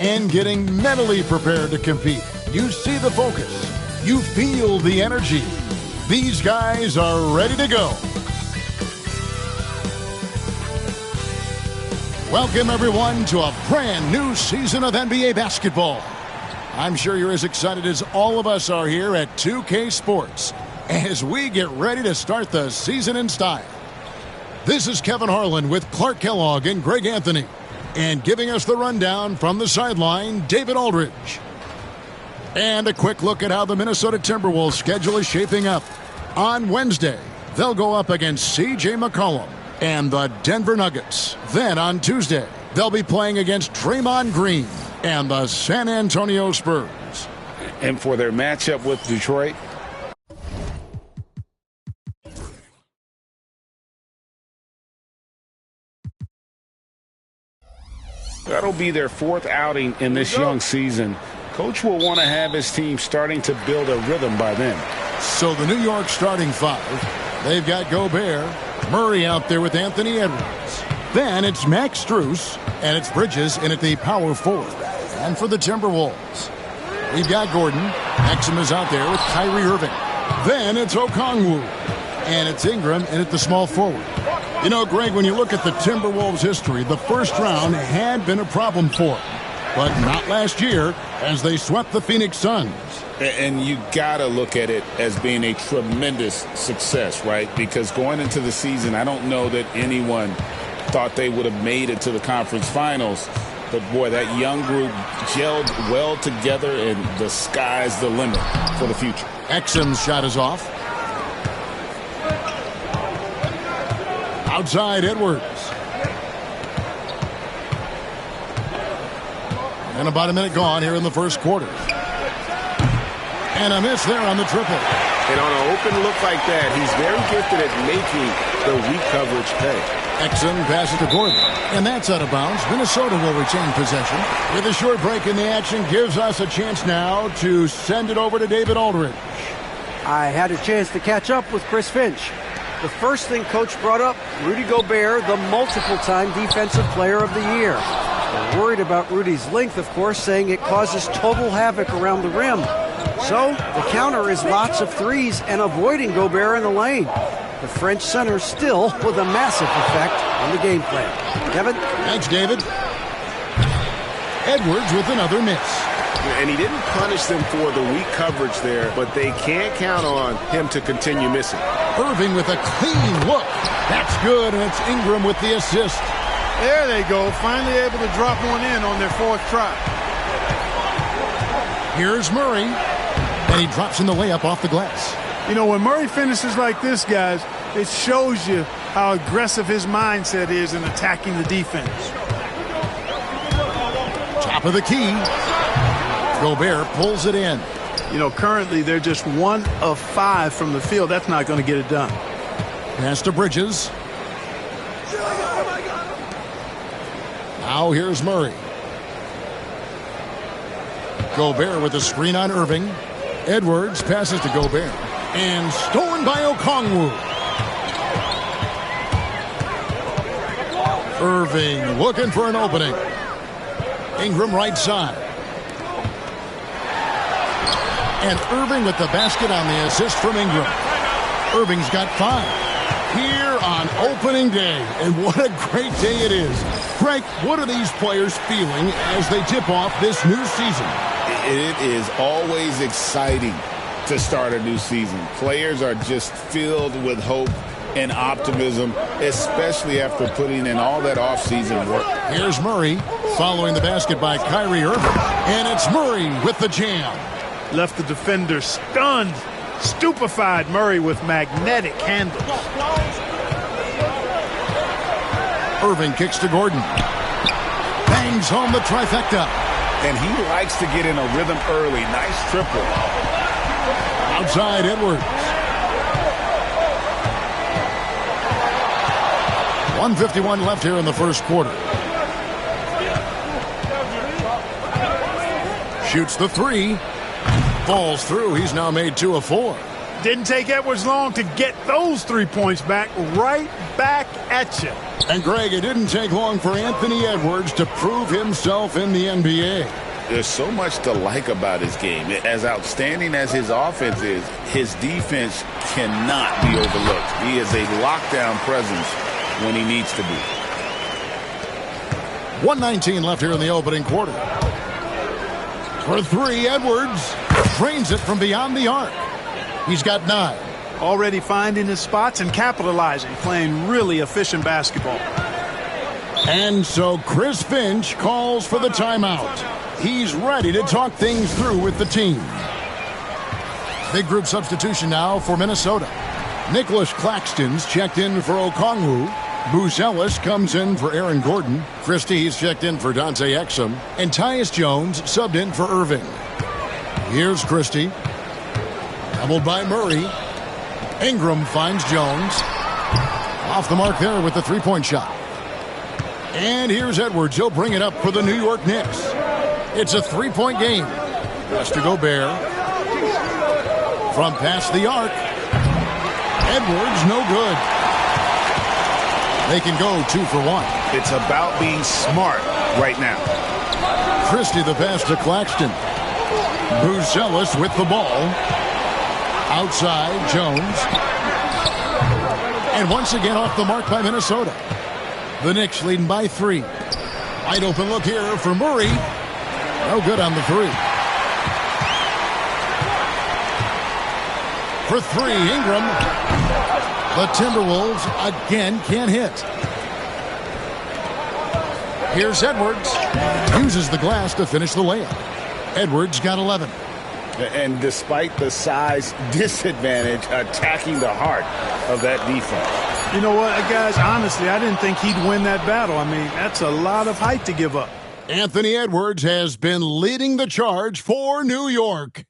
and getting mentally prepared to compete. You see the focus. You feel the energy. These guys are ready to go. Welcome, everyone, to a brand new season of NBA basketball. I'm sure you're as excited as all of us are here at 2K Sports as we get ready to start the season in style. This is Kevin Harlan with Clark Kellogg and Greg Anthony. And giving us the rundown from the sideline, David Aldridge. And a quick look at how the Minnesota Timberwolves schedule is shaping up. On Wednesday, they'll go up against C.J. McCollum and the Denver Nuggets. Then on Tuesday, they'll be playing against Draymond Green and the San Antonio Spurs. And for their matchup with Detroit, that'll be their fourth outing in this young season. Coach will want to have his team starting to build a rhythm by then. So the New York starting five, they've got Gobert, Murray out there with Anthony Edwards. Then it's Max Strus, and it's Bridges in at the power forward. And for the Timberwolves, we've got Gordon. Exum is out there with Kyrie Irving. Then it's Okongwu, and it's Ingram in at the small forward. You know, Greg, when you look at the Timberwolves' history, the first round had been a problem for them. But not last year, as they swept the Phoenix Suns. And you got to look at it as being a tremendous success, right? Because going into the season, I don't know that anyone thought they would have made it to the conference finals. But, boy, that young group gelled well together, and the sky's the limit for the future. Exum's shot is off. Outside Edwards. And about a minute gone here in the first quarter. And a miss there on the triple. And on an open look like that, he's very gifted at making the weak coverage pay. Exum passes to Gordon. And that's out of bounds. Minnesota will retain possession. With a short break in the action, gives us a chance now to send it over to David Aldridge. I had a chance to catch up with Chris Finch. The first thing Coach brought up, Rudy Gobert, the multiple-time Defensive Player of the Year. They're worried about Rudy's length, of course, saying it causes total havoc around the rim. So the counter is lots of threes and avoiding Gobert in the lane. The French center still with a massive effect on the game plan. Kevin? Thanks, David. Edwards with another miss. And he didn't punish them for the weak coverage there, but they can't count on him to continue missing. Irving with a clean look. That's good, and it's Ingram with the assist. There they go, finally able to drop one in on their fourth try. Here's Murray, and he drops in the layup off the glass. You know, when Murray finishes like this, guys, it shows you how aggressive his mindset is in attacking the defense. Top of the key. Gobert pulls it in. You know, currently they're just 1 of 5 from the field. That's not going to get it done. Pass to Bridges. Now here's Murray. Gobert with a screen on Irving. Edwards passes to Gobert. And stolen by Okongwu. Irving looking for an opening. Ingram right side. And Irving with the basket on the assist from Ingram. Irving's got 5 here on opening day. And what a great day it is. Greg, what are these players feeling as they tip off this new season? It is always exciting to start a new season. Players are just filled with hope and optimism, especially after putting in all that offseason work. Here's Murray following the basket by Kyrie Irving. And it's Murray with the jam. Left the defender stunned. Stupefied Murray with magnetic handles. Irving kicks to Gordon. Bangs home the trifecta. And he likes to get in a rhythm early. Nice triple. Outside Edwards. 1:51 left here in the first quarter. Shoots the 3. Falls through. He's now made 2 of 4. Didn't take Edwards long to get those 3 points back. Right back at you. And Greg, it didn't take long for Anthony Edwards to prove himself in the NBA. There's so much to like about his game. As outstanding as his offense is, his defense cannot be overlooked. He is a lockdown presence when he needs to be. 1:19 left here in the opening quarter. For three, Edwards drains it from beyond the arc. He's got 9. Already finding his spots and capitalizing, playing really efficient basketball. And so Chris Finch calls for the timeout. He's ready to talk things through with the team. Big group substitution now for Minnesota. Nicholas Claxton's checked in for Okongwu. Booz Ellis comes in for Aaron Gordon. Christie's checked in for Dante Exum. And Tyus Jones subbed in for Irving. Here's Christie. Doubled by Murray. Ingram finds Jones. Off the mark there with the three-point shot. And here's Edwards. He'll bring it up for the New York Knicks. It's a three-point game. Pass to Gobert. From past the arc. Edwards, no good. They can go 2 for 1. It's about being smart right now. Christie the pass to Claxton. Booz Ellis with the ball. Outside, Jones. And once again off the mark by Minnesota. The Knicks leading by 3. Wide open look here for Murray. No good on the 3. For 3, Ingram. The Timberwolves again can't hit. Here's Edwards. Uses the glass to finish the layup. Edwards got 11. And despite the size disadvantage, attacking the heart of that defense. You know what, guys, honestly, I didn't think he'd win that battle. I mean, that's a lot of height to give up. Anthony Edwards has been leading the charge for New York.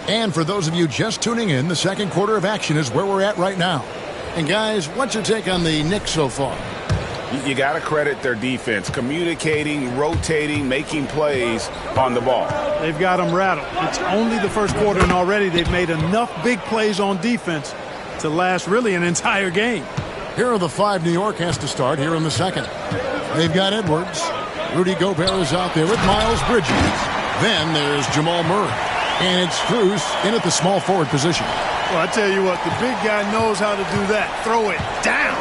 And for those of you just tuning in, the second quarter of action is where we're at right now. And guys, what's your take on the Knicks so far? You got to credit their defense, communicating, rotating, making plays on the ball. They've got them rattled. It's only the first quarter, and already they've made enough big plays on defense to last really an entire game. Here are the 5 New York has to start here in the second. They've got Edwards. Rudy Gobert is out there with Miles Bridges. Then there's Jamal Murray. And it's Strus in at the small forward position. Well, I tell you what, the big guy knows how to do that. Throw it down.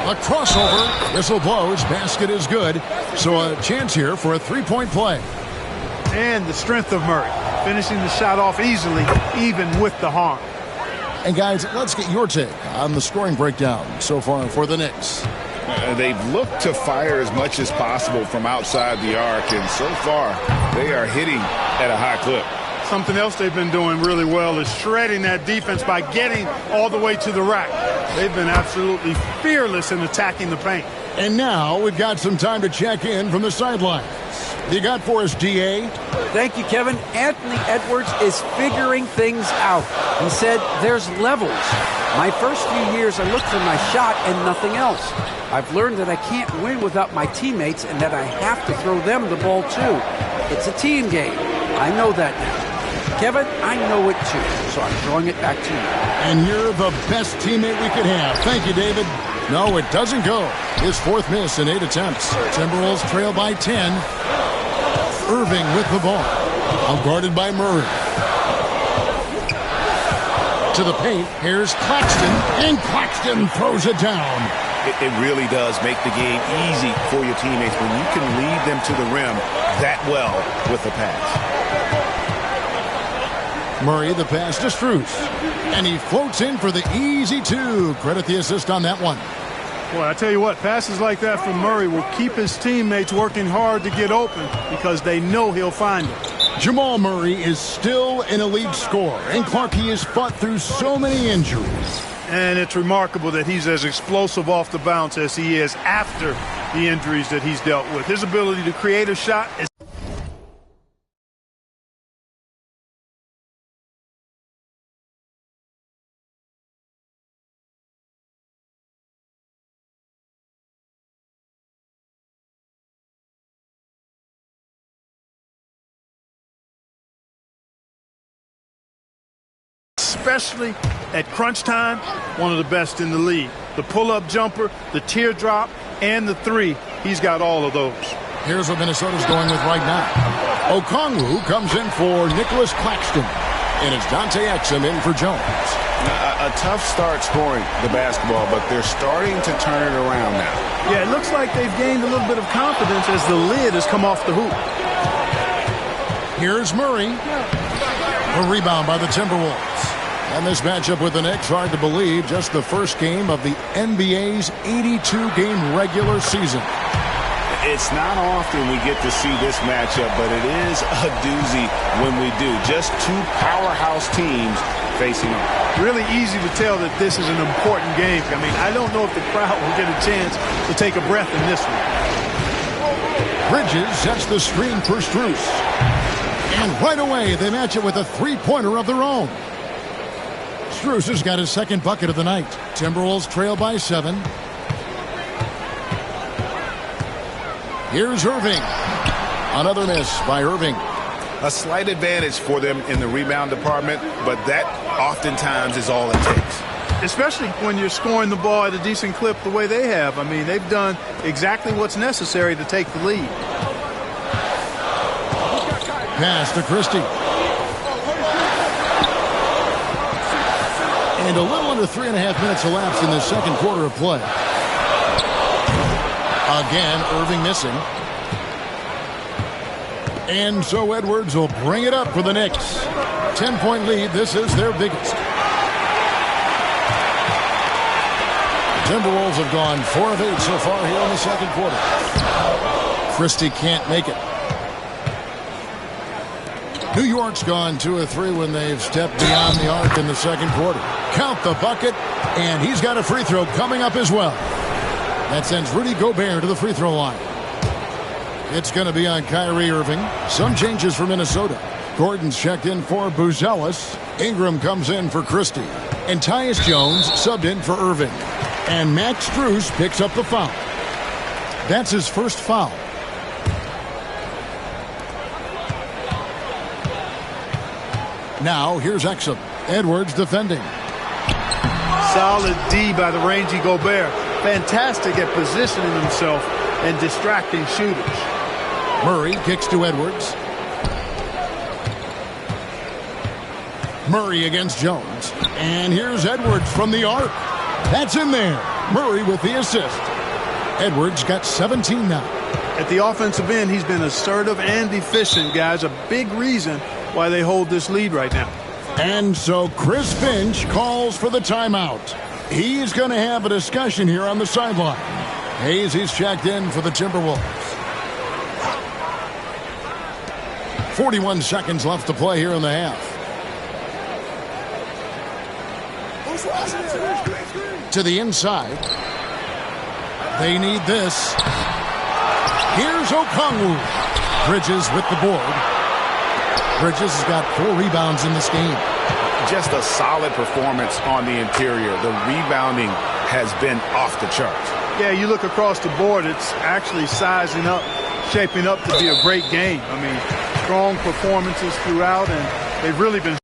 A crossover. Whistle blows. Basket is good. So a chance here for a three-point play. And the strength of Murray. Finishing the shot off easily, even with the harm. And guys, let's get your take on the scoring breakdown so far for the Knicks. They've looked to fire as much as possible from outside the arc, and so far they are hitting at a high clip. Something else they've been doing really well is shredding that defense by getting all the way to the rack. They've been absolutely fearless in attacking the paint. And now we've got some time to check in from the sidelines. You got for us, DA? Thank you, Kevin. Anthony Edwards is figuring things out. He said there's levels. My first few years, I looked for my shot and nothing else. I've learned that I can't win without my teammates and that I have to throw them the ball too. It's a team game. I know that now. Kevin, I know it too, so I'm throwing it back to you. And you're the best teammate we could have. Thank you, David. No, it doesn't go. His 4th miss in 8 attempts. Timberwolves trail by 10. Irving with the ball. Outguarded by Murray. To the paint. Here's Claxton. And Claxton throws it down. It really does make the game easy for your teammates when you can lead them to the rim that well with the pass. Murray, the pass to Strus. And he floats in for the easy 2. Credit the assist on that one. Well, I tell you what, passes like that from Murray will keep his teammates working hard to get open because they know he'll find it. Jamal Murray is still an elite scorer, and Clarkie has fought through so many injuries. And it's remarkable that he's as explosive off the bounce as he is after the injuries that he's dealt with. His ability to create a shot is especially at crunch time, one of the best in the league. The pull-up jumper, the teardrop, and the three, he's got all of those. Here's what Minnesota's going with right now. Okongwu comes in for Nicholas Claxton. And it's Dante Exum in for Jones. A tough start scoring the basketball, but they're starting to turn it around now. Yeah, it looks like they've gained a little bit of confidence as the lid has come off the hoop. Here's Murray. A rebound by the Timberwolves. And this matchup with the Knicks, hard to believe, just the first game of the NBA's 82-game regular season. It's not often we get to see this matchup, but it is a doozy when we do. Just two powerhouse teams facing off. Really easy to tell that this is an important game. I mean, I don't know if the crowd will get a chance to take a breath in this one. Bridges sets the screen for Strus. And right away, they match it with a three-pointer of their own. Strus has got his second bucket of the night. Timberwolves trail by 7. Here's Irving. Another miss by Irving. A slight advantage for them in the rebound department, but that oftentimes is all it takes. Especially when you're scoring the ball at a decent clip the way they have. I mean, they've done exactly what's necessary to take the lead. Pass to Christie. And a little under 3.5 minutes elapsed in the second quarter of play. Again, Irving missing. And so Edwards will bring it up for the Knicks. 10-point lead. This is their biggest. The Timberwolves have gone 4 of 8 so far here in the second quarter. Christie can't make it. New York's gone 2 of 3 when they've stepped beyond the arc in the second quarter. Count the bucket, and he's got a free throw coming up as well. That sends Rudy Gobert to the free throw line. It's going to be on Kyrie Irving. Some changes for Minnesota. Gordon's checked in for Buzelis. Ingram comes in for Christie. And Tyus Jones subbed in for Irving. And Max Strus picks up the foul. That's his first foul. Now here's Exum. Edwards defending. Solid D by the rangy Gobert. Fantastic at positioning himself and distracting shooters. Murray kicks to Edwards. Murray against Jones. And here's Edwards from the arc. That's in there. Murray with the assist. Edwards got 17 now. At the offensive end, he's been assertive and efficient, guys. A big reason why they hold this lead right now. And so Chris Finch calls for the timeout. He's going to have a discussion here on the sideline. He's checked in for the Timberwolves. 41 seconds left to play here in the half. To the inside. They need this. Here's Okongwu. Bridges with the board. Bridges has got 4 rebounds in this game. Just a solid performance on the interior. The rebounding has been off the charts. Yeah, you look across the board, it's actually sizing up, shaping up to be a great game. I mean, strong performances throughout, and they've really been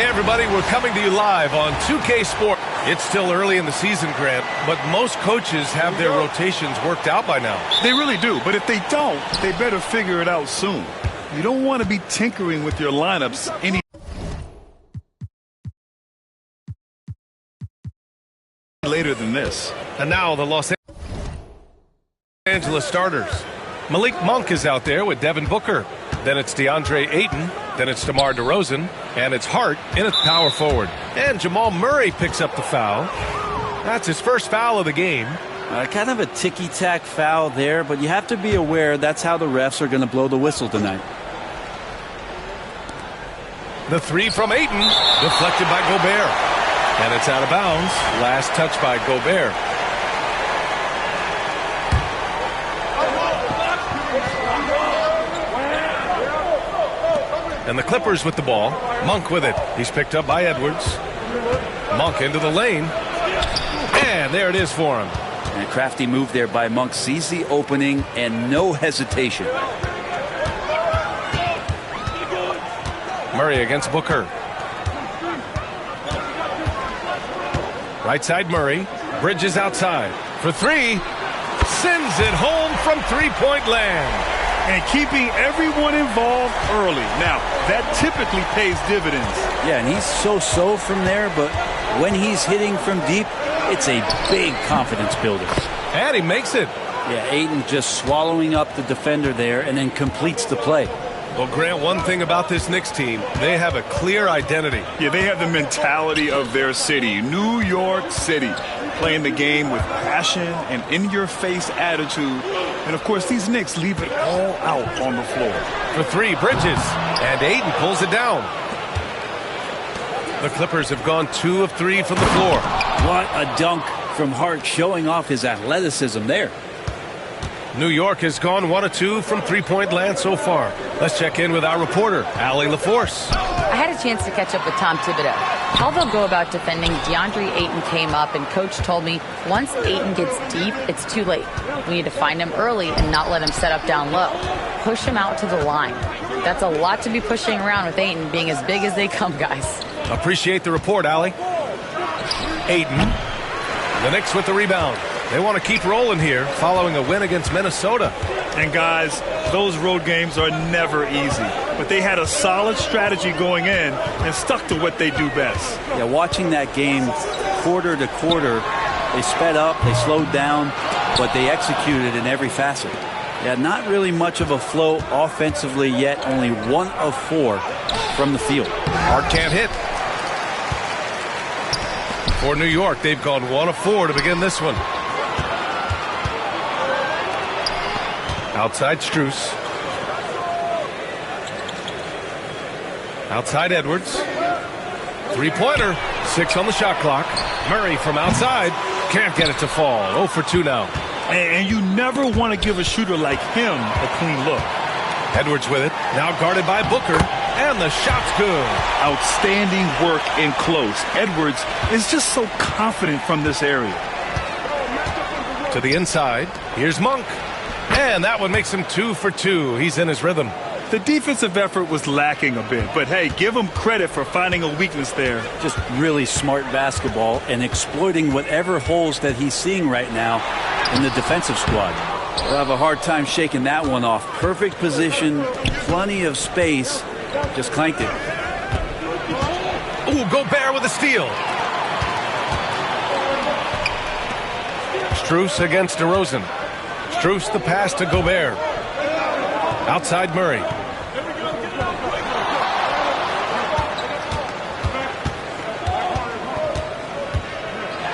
Hey, everybody, we're coming to you live on 2K Sport. It's still early in the season, Grant, but most coaches have their rotations worked out by now. They really do, but if they don't, they better figure it out soon. You don't want to be tinkering with your lineups any later than this. And now the Los Angeles starters. Malik Monk is out there with Devin Booker. Then it's DeAndre Ayton. Then it's DeMar DeRozan. And it's Hart in at power forward. And Jamal Murray picks up the foul. That's his first foul of the game. Kind of a ticky-tack foul there, but you have to be aware that's how the refs are going to blow the whistle tonight. The three from Ayton, deflected by Gobert. And it's out of bounds. Last touch by Gobert. And the Clippers with the ball. Monk with it. He's picked up by Edwards. Monk into the lane. And there it is for him. And a crafty move there by Monk. Sees the opening and no hesitation. Murray against Booker. Right side Murray. Bridges outside. For three. Sends it home from three-point land. And keeping everyone involved early. Now, that typically pays dividends. Yeah, and he's so-so from there, but when he's hitting from deep, it's a big confidence builder. And he makes it. Yeah, Ayton just swallowing up the defender there and then completes the play. Well, Grant, one thing about this Knicks team, they have a clear identity. Yeah, they have the mentality of their city, New York City, playing the game with passion and in-your-face attitude. And, of course, these Knicks leave it all out on the floor. For three, Bridges. And Ayton pulls it down. The Clippers have gone 2 of 3 from the floor. What a dunk from Hart, showing off his athleticism there. New York has gone 1 of 2 from three-point land so far. Let's check in with our reporter, Allie LaForce. I had a chance to catch up with Tom Thibodeau. How they'll go about defending DeAndre Ayton came up, and Coach told me once Ayton gets deep, it's too late. We need to find him early and not let him set up down low. Push him out to the line. That's a lot to be pushing around with Ayton being as big as they come, guys. Appreciate the report, Allie. Ayton. The Knicks with the rebound. They want to keep rolling here following a win against Minnesota. And, guys, those road games are never easy. But they had a solid strategy going in and stuck to what they do best. Yeah, watching that game quarter to quarter, they sped up, they slowed down, but they executed in every facet. Yeah, not really much of a flow offensively yet. Only 1 of 4 from the field. Hart can't hit. For New York, they've gone 1 of 4 to begin this one. Outside Strus. Outside Edwards. Three-pointer. 6 on the shot clock. Murray from outside. Can't get it to fall. 0 for 2 now. And you never want to give a shooter like him a clean look. Edwards with it. Now guarded by Booker. And the shot's good. Outstanding work in close. Edwards is just so confident from this area. To the inside. Here's Monk. And that one makes him 2 for 2. He's in his rhythm. The defensive effort was lacking a bit, but hey, give him credit for finding a weakness there. Just really smart basketball and exploiting whatever holes that he's seeing right now in the defensive squad. We'll have a hard time shaking that one off. Perfect position, plenty of space, just clanked it. Ooh, Gobert with a steal. Strus against DeRozan. Strus the pass to Gobert. Outside Murray.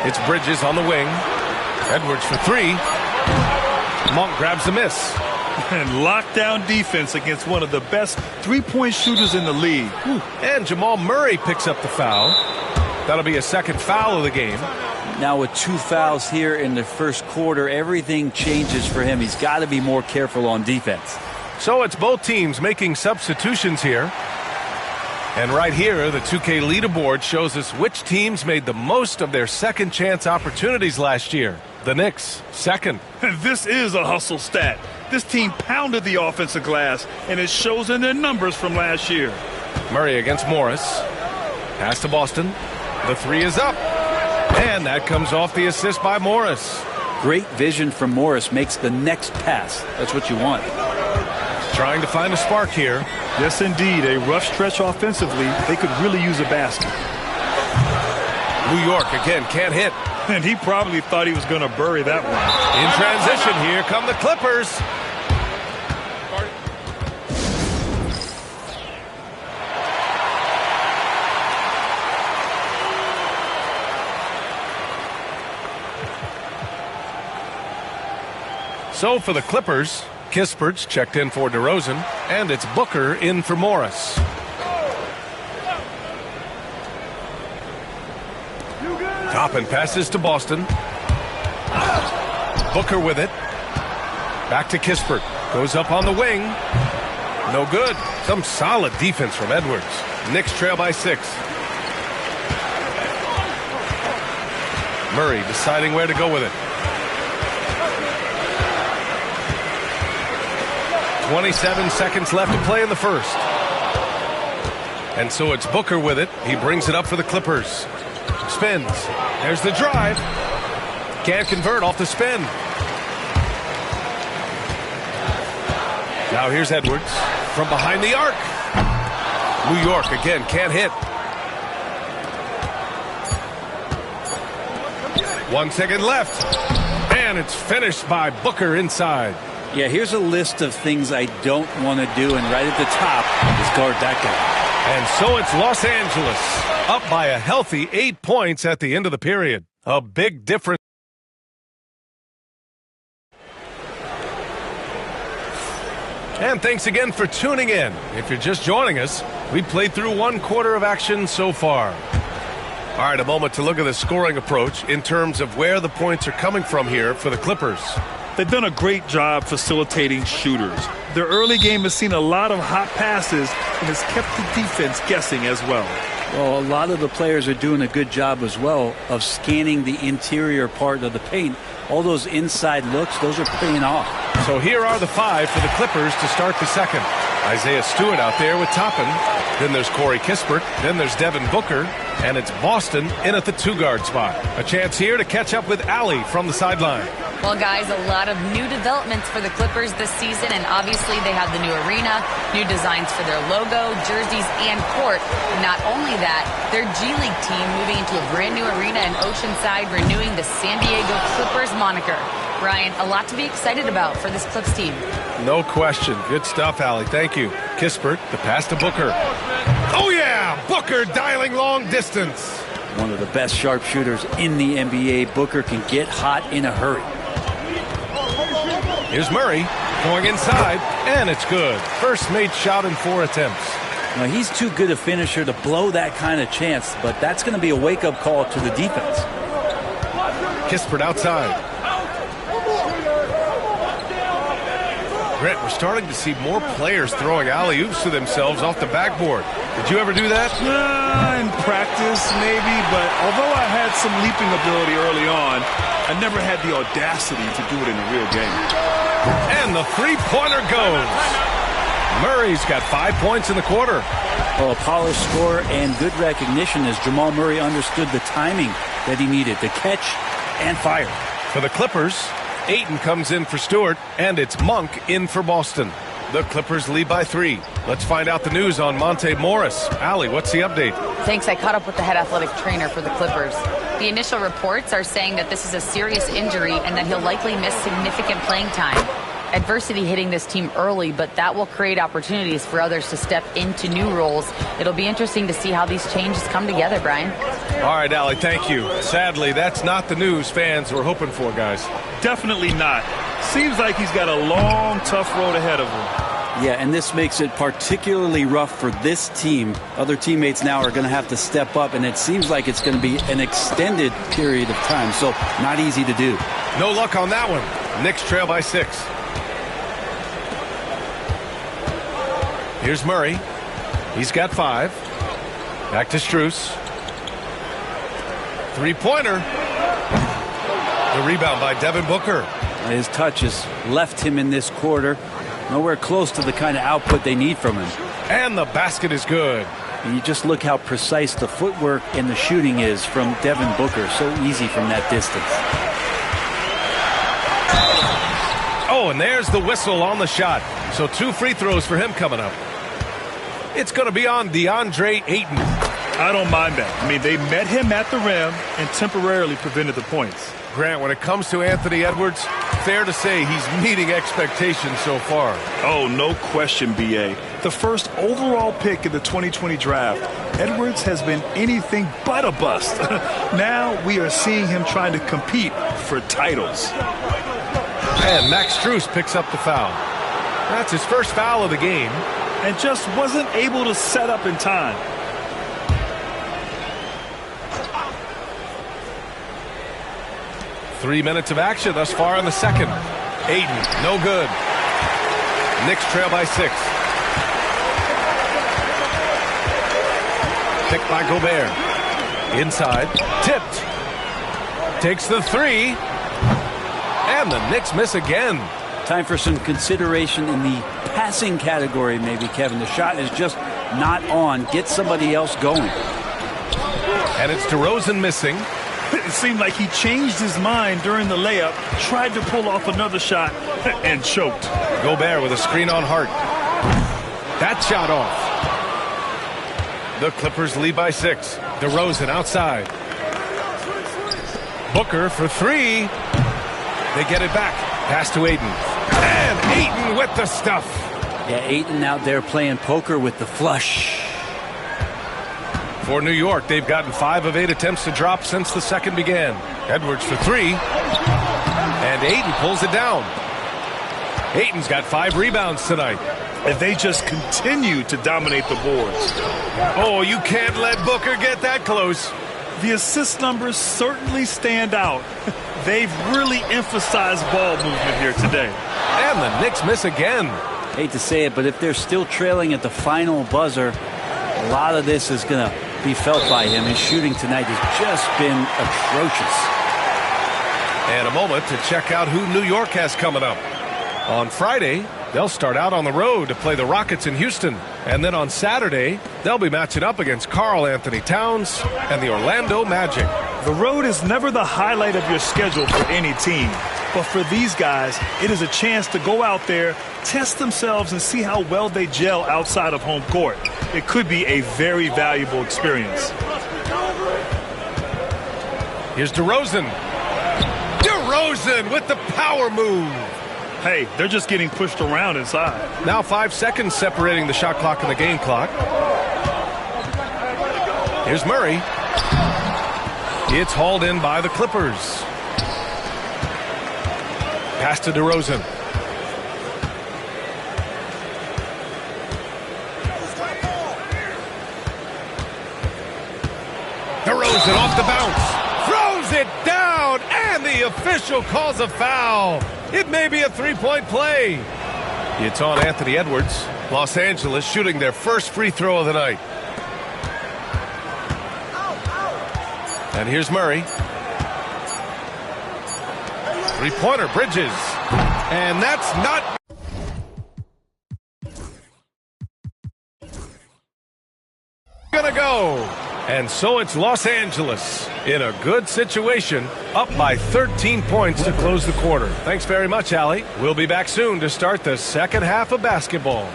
It's Bridges on the wing. Edwards for 3. Monk grabs the miss. And lockdown defense against one of the best three-point shooters in the league. And Jamal Murray picks up the foul. That'll be a second foul of the game. Now with 2 fouls here in the first quarter, everything changes for him. He's got to be more careful on defense. So it's both teams making substitutions here. And right here, the 2K leaderboard shows us which teams made the most of their second chance opportunities last year. The Knicks, second. This is a hustle stat. This team pounded the offensive glass, and it shows in their numbers from last year. Murray against Morris. Pass to Boston. The three is up. And that comes off the assist by Morris. Great vision from Morris makes the next pass. That's what you want. Trying to find a spark here. Yes, indeed. A rough stretch offensively. They could really use a basket. New York again can't hit. And he probably thought he was going to bury that one. In transition, here come the Clippers. So for the Clippers, Kispert's checked in for DeRozan, and it's Booker in for Morris. Toppin passes to Boston. Booker with it. Back to Kispert. Goes up on the wing. No good. Some solid defense from Edwards. Knicks trail by 6. Murray deciding where to go with it. 27 seconds left to play in the first. And so it's Booker with it. He brings it up for the Clippers. Spins. There's the drive. Can't convert off the spin. Now here's Edwards from behind the arc. New York again can't hit. 1 second left. And it's finished by Booker inside. Yeah, here's a list of things I don't want to do, and right at the top is guard that guy. And so it's Los Angeles, up by a healthy 8 points at the end of the period. A big difference. And thanks again for tuning in. If you're just joining us, we played through 1 quarter of action so far. All right, a moment to look at the scoring approach in terms of where the points are coming from here for the Clippers. They've done a great job facilitating shooters. Their early game has seen a lot of hot passes and has kept the defense guessing as well. Well, a lot of the players are doing a good job as well of scanning the interior part of the paint. All those inside looks, those are paying off. So here are the 5 for the Clippers to start the second. Isaiah Stewart out there with Toppin. Then there's Corey Kispert. Then there's Devin Booker. And it's Boston in at the 2-guard spot. A chance here to catch up with Allie from the sideline. Well, guys, a lot of new developments for the Clippers this season, and obviously they have the new arena, new designs for their logo, jerseys, and court. Not only that, their G League team moving into a brand new arena in Oceanside, renewing the San Diego Clippers moniker. Ryan, a lot to be excited about for this Clips team. No question. Good stuff, Allie. Thank you. Kispert, the pass to Booker. Oh, yeah! Booker dialing long distance. One of the best sharpshooters in the NBA. Booker can get hot in a hurry. Here's Murray going inside, and it's good. First made shot in 4 attempts. Now, he's too good a finisher to blow that kind of chance, but that's going to be a wake-up call to the defense. Kispert outside. Grant, we're starting to see more players throwing alley-oops to themselves off the backboard. Did you ever do that? In practice, maybe, but although I had some leaping ability early on, I never had the audacity to do it in a real game. And the three-pointer goes. Murray's got 5 points in the quarter. Well, a polished score and good recognition as Jamal Murray understood the timing that he needed to catch and fire. For the Clippers, Ayton comes in for Stewart, and it's Monk in for Boston. The Clippers lead by 3. Let's find out the news on Monte Morris. Allie, what's the update? Thanks. I caught up with the head athletic trainer for the Clippers. The initial reports are saying that this is a serious injury and that he'll likely miss significant playing time. Adversity hitting this team early, but that will create opportunities for others to step into new roles. It'll be interesting to see how these changes come together, Brian. All right, Allie, thank you. Sadly, that's not the news fans were hoping for, guys. Definitely not. Seems like he's got a long, tough road ahead of him. Yeah, and this makes it particularly rough for this team. Other teammates now are going to have to step up, and it seems like it's going to be an extended period of time, so not easy to do. No luck on that one. Knicks trail by 6. Here's Murray. He's got 5. Back to Strus. Three-pointer. The rebound by Devin Booker. His touch has left him in this quarter. Nowhere close to the kind of output they need from him. And the basket is good. And you just look how precise the footwork and the shooting is from Devin Booker. So easy from that distance. Oh, and there's the whistle on the shot. So 2 free throws for him coming up. It's going to be on DeAndre Ayton. I don't mind that. I mean, they met him at the rim and temporarily prevented the points. Grant, when it comes to Anthony Edwards, fair to say he's meeting expectations so far. Oh, no question, B.A. The first overall pick in the 2020 draft, Edwards has been anything but a bust. Now we are seeing him trying to compete for titles. And Max Strus picks up the foul. That's his first foul of the game. And just wasn't able to set up in time. Three minutes of action thus far in the second. Ayton, no good. Knicks trail by 6. Picked by Gobert. Inside, tipped. Takes the 3. And the Knicks miss again. Time for some consideration in the passing category, maybe, Kevin. The shot is just not on. Get somebody else going. And it's DeRozan missing. It seemed like he changed his mind during the layup, tried to pull off another shot, and choked. Gobert with a screen on Hart. That shot off. The Clippers lead by 6. DeRozan outside. Booker for 3. They get it back. Pass to Ayton. And Ayton with the stuff. Yeah, Ayton out there playing poker with the flush. For New York, they've gotten 5 of 8 attempts to drop since the second began. Edwards for 3. And Ayton pulls it down. Ayton's got 5 rebounds tonight. And they just continue to dominate the boards. Oh, you can't let Booker get that close. The assist numbers certainly stand out. They've really emphasized ball movement here today. And the Knicks miss again. Hate to say it, but if they're still trailing at the final buzzer, a lot of this is going to be felt by him. His shooting tonight has just been atrocious. And a moment to check out who New York has coming up. On Friday, they'll start out on the road to play the Rockets in Houston. And then on Saturday, they'll be matching up against Karl Anthony Towns and the Orlando Magic. The road is never the highlight of your schedule for any team. But for these guys, it is a chance to go out there, test themselves, and see how well they gel outside of home court. It could be a very valuable experience. Here's DeRozan. DeRozan with the power move. Hey, they're just getting pushed around inside. Now 5 seconds separating the shot clock and the game clock. Here's Murray. It's hauled in by the Clippers. Pass to DeRozan. DeRozan off the bounce. Throws it down, and the official calls a foul. It may be a three-point play. It's on Anthony Edwards. Los Angeles shooting their first free throw of the night. And here's Murray. Three-pointer, Bridges. And that's not... gonna go. And so it's Los Angeles in a good situation, up by 13 points to close the quarter. Thanks very much, Allie. We'll be back soon to start the second half of basketball.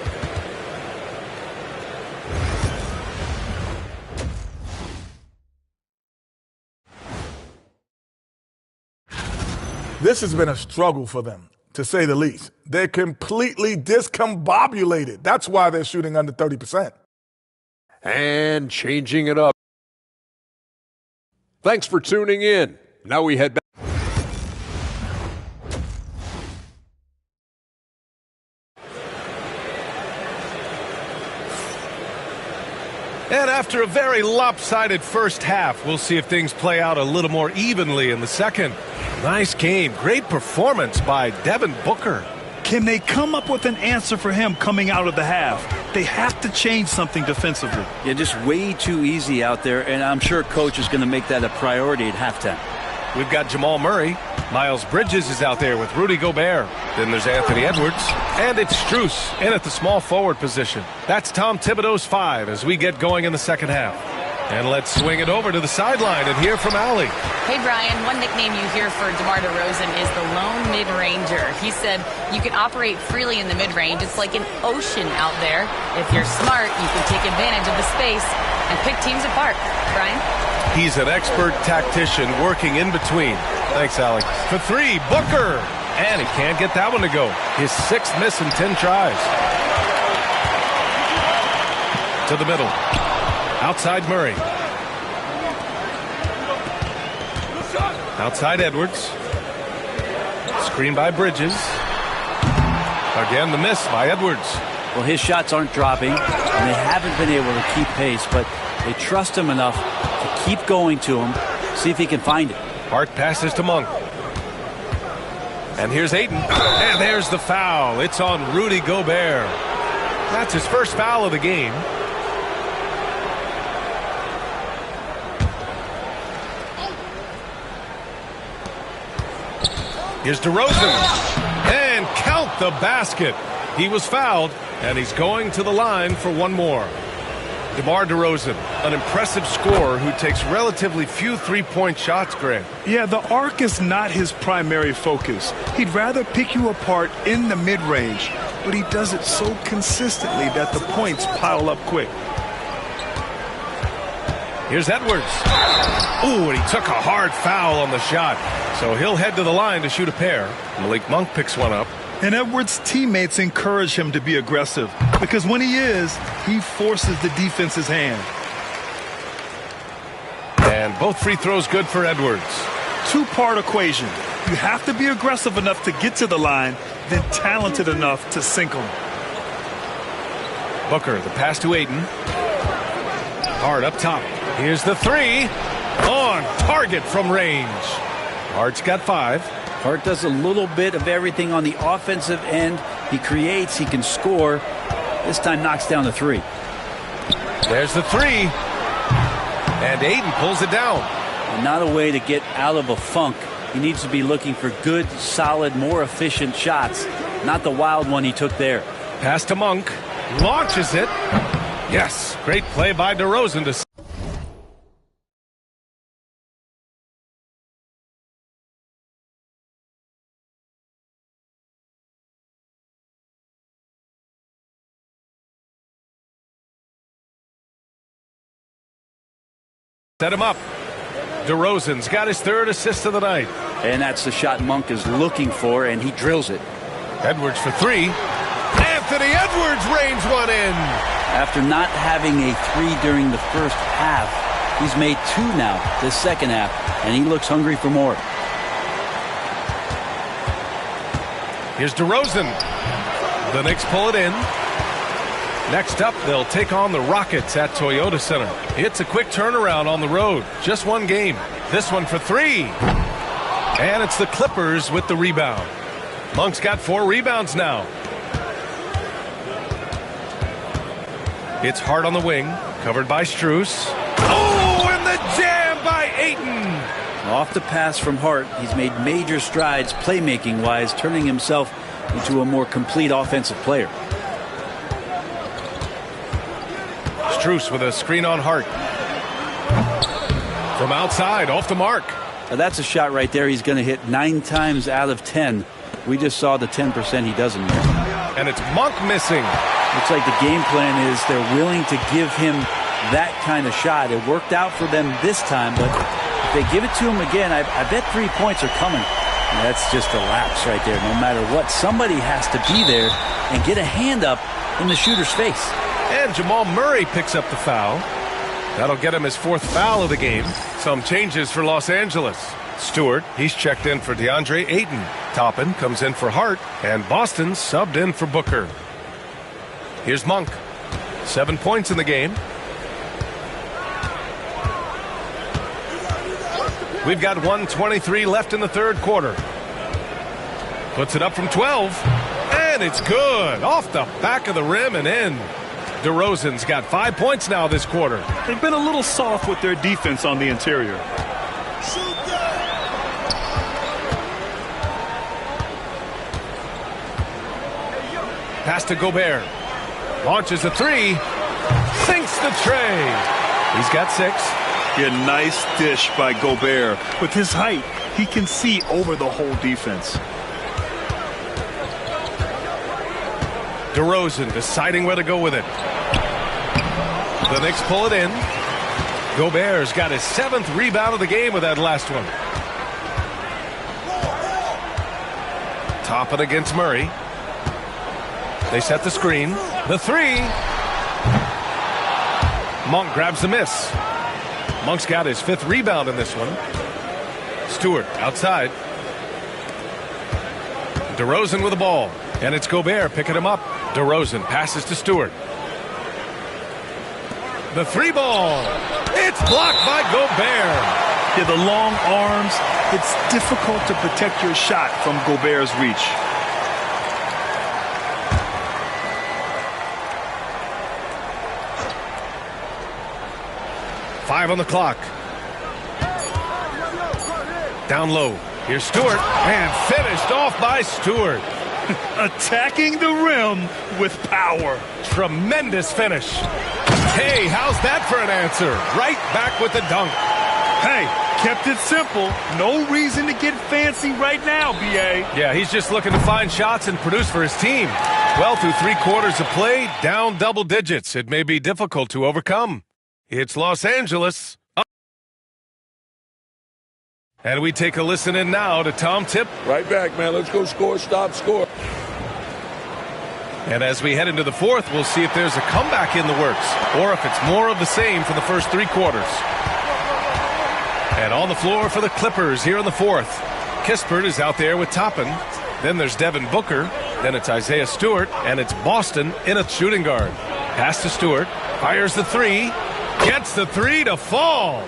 This has been a struggle for them, to say the least. They're completely discombobulated. That's why they're shooting under 30%. And changing it up. Thanks for tuning in. Now we head back. And after a very lopsided first half, we'll see if things play out a little more evenly in the second. Nice game. Great performance by Devin Booker. Can they come up with an answer for him coming out of the half? They have to change something defensively. Yeah, just way too easy out there, and I'm sure coach is going to make that a priority at halftime. We've got Jamal Murray. Miles Bridges is out there with Rudy Gobert. Then there's Anthony Edwards. And it's Strus in at the small forward position. That's Tom Thibodeau's 5 as we get going in the second half. And let's swing it over to the sideline and hear from Allie. Hey, Brian, one nickname you hear for DeMar DeRozan is the lone mid-ranger. He said you can operate freely in the mid-range. It's like an ocean out there. If you're smart, you can take advantage of the space and pick teams apart. Brian? He's an expert tactician working in between. Thanks, Allie. For 3, Booker. And he can't get that one to go. His 6th miss in 10 tries. To the middle. Outside Murray. Outside Edwards. Screen by Bridges. Again, the miss by Edwards. Well, his shots aren't dropping, and they haven't been able to keep pace, but they trust him enough to keep going to him, see if he can find it. Hart passes to Monk. And here's Ayton. And there's the foul. It's on Rudy Gobert. That's his first foul of the game. Here's DeRozan. And count the basket. He was fouled, and he's going to the line for one more. DeMar DeRozan, an impressive scorer who takes relatively few three-point shots, Grant. Yeah, the arc is not his primary focus. He'd rather pick you apart in the mid-range, but he does it so consistently that the points pile up quick. Here's Edwards. Ooh, and he took a hard foul on the shot. So he'll head to the line to shoot a pair. Malik Monk picks one up. And Edwards' teammates encourage him to be aggressive because when he is, he forces the defense's hand. And both free throws good for Edwards. Two-part equation. You have to be aggressive enough to get to the line, then talented enough to sink them. Booker, the pass to Ayton. Hart up top. Here's the 3. On target from range. Hart's got 5. Hart does a little bit of everything on the offensive end. He creates, he can score. This time knocks down the 3. There's the 3. And Ayton pulls it down. And not a way to get out of a funk. He needs to be looking for good, solid, more efficient shots. Not the wild one he took there. Pass to Monk. Launches it. Yes, great play by DeRozan to set him up. DeRozan's got his 3rd assist of the night. And that's the shot Monk is looking for, and he drills it. Edwards for 3. Anthony Edwards rains one in. After not having a 3 during the first half, he's made 2 now this second half, and he looks hungry for more. Here's DeRozan. The Knicks pull it in. Next up, they'll take on the Rockets at Toyota Center. It's a quick turnaround on the road. Just one game. This one for 3. And it's the Clippers with the rebound. Monk's got 4 rebounds now. It's Hart on the wing, covered by Strus. Oh, and the jam by Ayton. Off the pass from Hart, he's made major strides playmaking-wise, turning himself into a more complete offensive player. Strus with a screen on Hart. From outside, off the mark. Now that's a shot right there he's going to hit 9 times out of 10. We just saw the 10% he doesn't miss. And it's Monk missing. Looks like the game plan is they're willing to give him that kind of shot. It worked out for them this time, but if they give it to him again, I bet 3 points are coming. And that's just a lapse right there. No matter what, somebody has to be there and get a hand up in the shooter's face. And Jamal Murray picks up the foul. That'll get him his 4th foul of the game. Some changes for Los Angeles. Stewart, he's checked in for DeAndre Ayton. Toppin comes in for Hart. And Boston subbed in for Booker. Here's Monk. 7 points in the game. We've got 1:23 left in the 3rd quarter. Puts it up from 12. And it's good. Off the back of the rim and in. DeRozan's got 5 points now this quarter. They've been a little soft with their defense on the interior. Pass to Gobert. Launches a three. Sinks the tray. He's got 6. Yeah, nice dish by Gobert. With his height, he can see over the whole defense. DeRozan deciding where to go with it. The Knicks pull it in. Gobert's got his 7th rebound of the game with that last one. Toppin against Murray. They set the screen. The 3. Monk grabs the miss. Monk's got his 5th rebound in this one. Stewart outside. DeRozan with the ball. And it's Gobert picking him up. DeRozan passes to Stewart. The 3 ball. It's blocked by Gobert. Yeah, the long arms. It's difficult to protect your shot from Gobert's reach. Five on the clock. Down low. Here's Stewart. And finished off by Stewart. Attacking the rim with power. Tremendous finish. Hey, how's that for an answer? Right back with the dunk. Hey, kept it simple. No reason to get fancy right now, B.A. Yeah, he's just looking to find shots and produce for his team. Well, through 3 quarters of play, down double digits. It may be difficult to overcome. It's Los Angeles. And we take a listen in now to Tom Tip. Right back, man. Let's go score, stop, score. And as we head into the 4th, we'll see if there's a comeback in the works or if it's more of the same for the first 3 quarters. And on the floor for the Clippers here in the 4th. Kispert is out there with Toppin. Then there's Devin Booker. Then it's Isaiah Stewart. And it's Boston in a shooting guard. Pass to Stewart. Fires the 3. Gets the 3 to fall.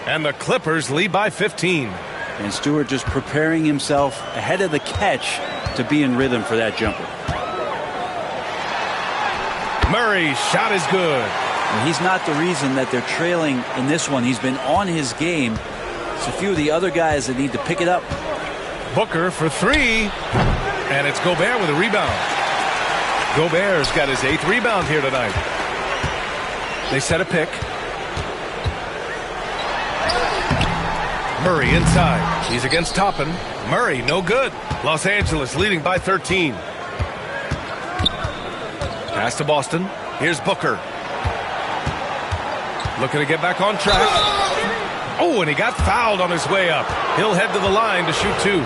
And the Clippers lead by 15. And Stewart just preparing himself ahead of the catch to be in rhythm for that jumper. Murray's shot is good. And he's not the reason that they're trailing in this one. He's been on his game. It's a few of the other guys that need to pick it up. Booker for 3. And it's Gobert with a rebound. Gobert's got his 8th rebound here tonight. They set a pick. Murray inside. He's against Toppin. Murray, no good. Los Angeles leading by 13. Pass to Boston. Here's Booker. Looking to get back on track. Oh, and he got fouled on his way up. He'll head to the line to shoot 2.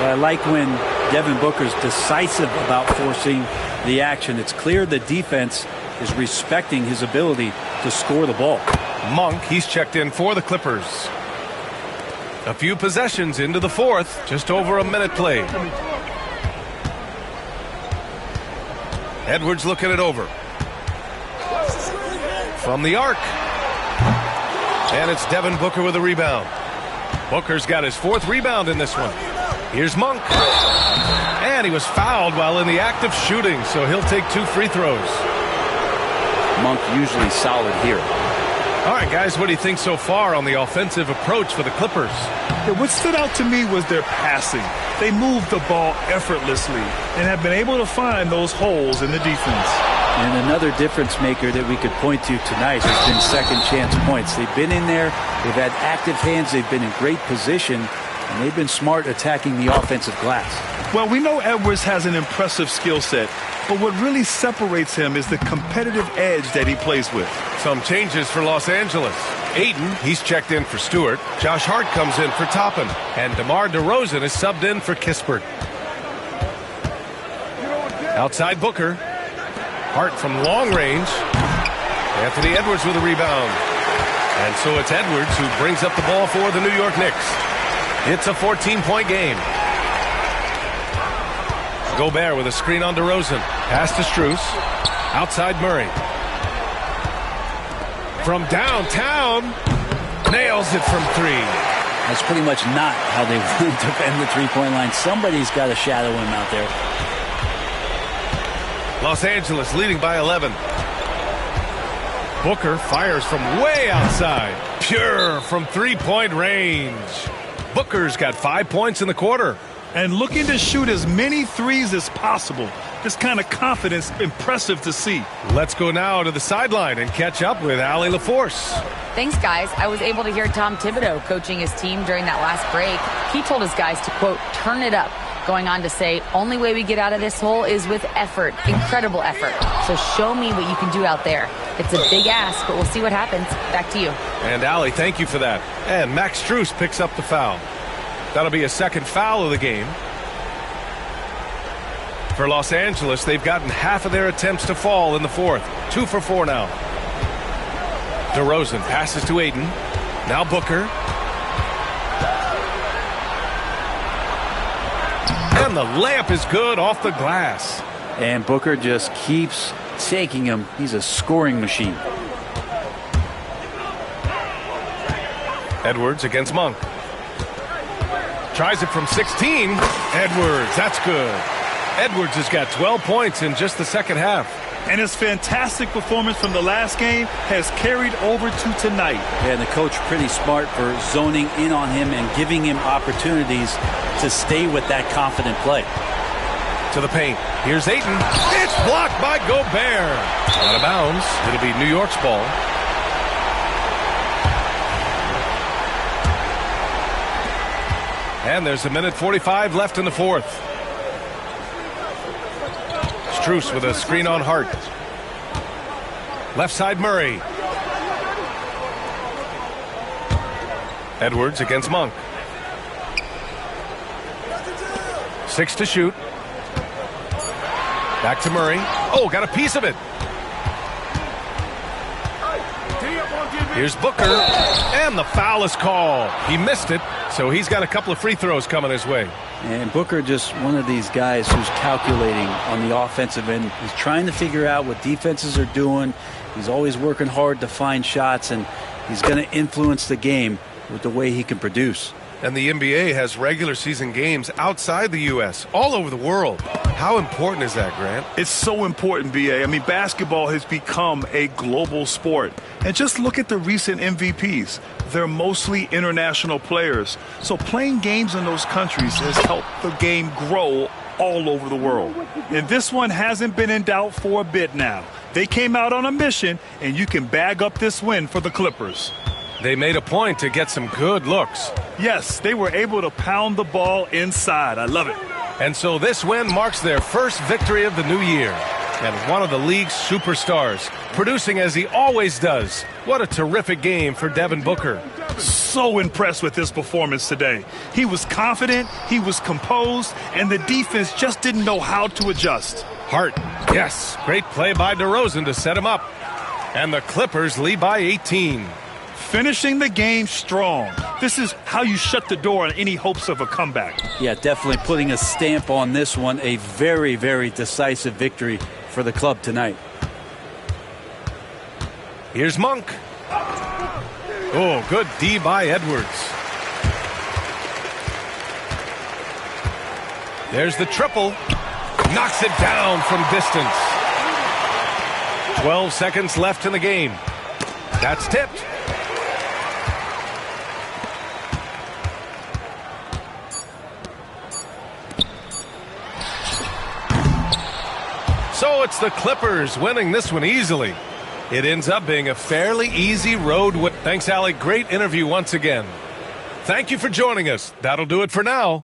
I like when Devin Booker's decisive about forcing the action. It's clear the defense is respecting his ability to score the ball. Monk, he's checked in for the Clippers. A few possessions into the 4th, just over a minute played. Edwards looking it over. From the arc. And it's Devin Booker with a rebound. Booker's got his 4th rebound in this one. Here's Monk. And he was fouled while in the act of shooting, so he'll take 2 free throws. Monk usually solid here. All right, guys, what do you think so far on the offensive approach for the Clippers? Yeah, what stood out to me was their passing. They moved the ball effortlessly and have been able to find those holes in the defense. And another difference maker that we could point to tonight has been second chance points. They've been in there. They've had active hands. They've been in great position. And they've been smart attacking the offensive glass. Well, we know Edwards has an impressive skill set, but what really separates him is the competitive edge that he plays with. Some changes for Los Angeles. Ayton, he's checked in for Stewart. Josh Hart comes in for Toppin. And DeMar DeRozan is subbed in for Kispert. Outside Booker. Hart from long range. Anthony Edwards with a rebound. And so it's Edwards who brings up the ball for the New York Knicks. It's a 14-point game. Gobert with a screen on DeRozan. Pass to Strus. Outside Murray. From downtown. Nails it from 3. That's pretty much not how they want to defend the three-point line. Somebody's got to shadow him out there. Los Angeles leading by 11. Booker fires from way outside. Pure from 3-point range. Booker's got 5 points in the quarter. and looking to shoot as many threes as possible. This kind of confidence, impressive to see. Let's go now to the sideline and catch up with Allie LaForce. Thanks, guys. I was able to hear Tom Thibodeau coaching his team during that last break. He told his guys to, quote, turn it up, going on to say, only way we get out of this hole is with effort, incredible effort. So show me what you can do out there. It's a big ask, but we'll see what happens. Back to you. And Allie, thank you for that. And Max Strus picks up the foul. That'll be a second foul of the game. For Los Angeles, they've gotten half of their attempts to fall in the fourth. 2 for 4 now. DeRozan passes to Ayton. Now Booker. And the layup is good off the glass. And Booker just keeps taking him. He's a scoring machine. Edwards against Monk. Tries it from 16. Edwards, that's good. Edwards has got 12 points in just the second half. And his fantastic performance from the last game has carried over to tonight. Yeah, and the coach pretty smart for zoning in on him and giving him opportunities to stay with that confident play. To the paint. Here's Ayton. It's blocked by Gobert. Out of bounds. It'll be New York's ball. And there's 1:45 left in the fourth. Strus with a screen on Hart. Left side Murray. Edwards against Monk. 6 to shoot. Back to Murray. Oh, got a piece of it. Here's Booker. And the foul is called. He missed it, so he's got a couple of free throws coming his way. And Booker just one of these guys who's calculating on the offensive end. He's trying to figure out what defenses are doing. He's always working hard to find shots, and he's going to influence the game with the way he can produce. And the NBA has regular season games outside the U.S., all over the world. How important is that, Grant? It's so important, B.A. I mean, basketball has become a global sport. And just look at the recent MVPs. They're mostly international players. So playing games in those countries has helped the game grow all over the world. And this one hasn't been in doubt for a bit now. They came out on a mission, and you can bag up this win for the Clippers. They made a point to get some good looks. Yes, they were able to pound the ball inside. I love it. And so this win marks their first victory of the new year. And one of the league's superstars, producing as he always does. What a terrific game for Devin Booker. So impressed with his performance today. He was confident, he was composed, and the defense just didn't know how to adjust. Hart, yes, great play by DeRozan to set him up. And the Clippers lead by 18. Finishing the game strong. This is how you shut the door on any hopes of a comeback. Yeah, definitely putting a stamp on this one. A very, very decisive victory for the club tonight. Here's Monk. Oh, good D by Edwards. There's the triple. Knocks it down from distance. 12 seconds left in the game. That's tipped. So it's the Clippers winning this one easily. It ends up being a fairly easy road win. Thanks, Allie. Great interview once again. Thank you for joining us. That'll do it for now.